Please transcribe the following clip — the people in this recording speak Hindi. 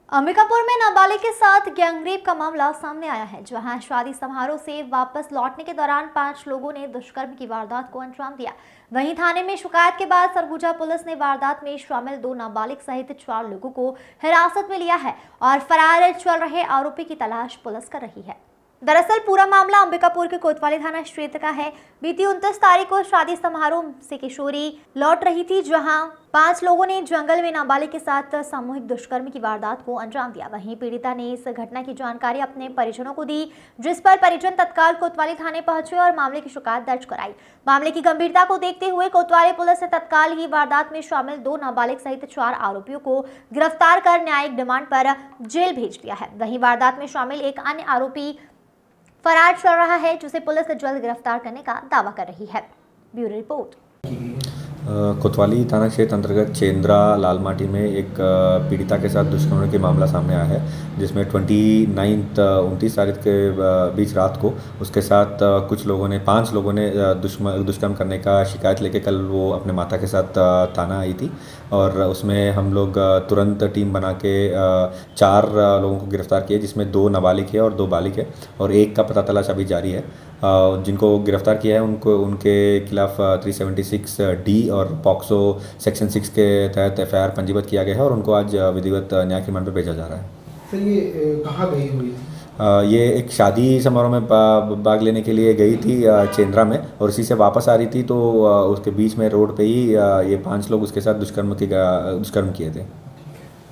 अंबिकापुर में नाबालिग के साथ गैंगरेप का मामला सामने आया है, जहां शादी समारोह से वापस लौटने के दौरान 5 लोगों ने दुष्कर्म की वारदात को अंजाम दिया। वहीं थाने में शिकायत के बाद सरगुजा पुलिस ने वारदात में शामिल 2 नाबालिग सहित 4 लोगों को हिरासत में लिया है और फरार चल रहे आरोपी की तलाश पुलिस कर रही है। दरअसल पूरा मामला अंबिकापुर के कोतवाली थाना क्षेत्र का है। बीती 29 तारीख को शादी समारोह से किशोरी लौट रही थी, जहां 5 लोगों ने जंगल में नाबालिग के साथ सामूहिक दुष्कर्म की वारदात को अंजाम दिया। वहीं पीड़िता ने इस घटना की जानकारी अपने परिजनों को दी, जिस पर परिजन तत्काल कोतवाली थाने पहुंचे और मामले की शिकायत दर्ज कराई। मामले की गंभीरता को देखते हुए कोतवाली पुलिस ने तत्काल ही वारदात में शामिल 2 नाबालिग सहित 4 आरोपियों को गिरफ्तार कर न्यायिक डिमांड पर जेल भेज दिया है। वहीं वारदात में शामिल एक अन्य आरोपी फरार चल रहा है, जिसे पुलिस जल्द गिरफ्तार करने का दावा कर रही है। Bureau report. कोतवाली थाना क्षेत्र अंतर्गत चेंद्रा लालमाटी में एक पीड़िता के साथ दुष्कर्म के मामला सामने आया है, जिसमें 29 तारीख के बीच रात को उसके साथ कुछ लोगों ने 5 लोगों ने दुष्कर्म करने का शिकायत लेके कल वो अपने माता के साथ थाना आई थी और उसमें हम लोग तुरंत टीम बना के 4 लोगों को गिरफ्तार किए, जिसमें 2 नाबालिग है और 2 बालिग है और एक का पता तलाश अभी जारी है। जिनको गिरफ्तार किया है उनके खिलाफ 376 डी और पॉक्सो सेक्शन 6 के तहत FIR पंजीबद्ध किया गया है और उनको आज विधिवत न्यायिक रिमांड पर भेजा जा रहा है। सर ये कहाँ गई हुई थी? ये एक शादी समारोह में भाग लेने के लिए गई थी चेंद्रा में और इसी से वापस आ रही थी, तो उसके बीच में रोड पे ही ये 5 लोग उसके साथ दुष्कर्म किए थे।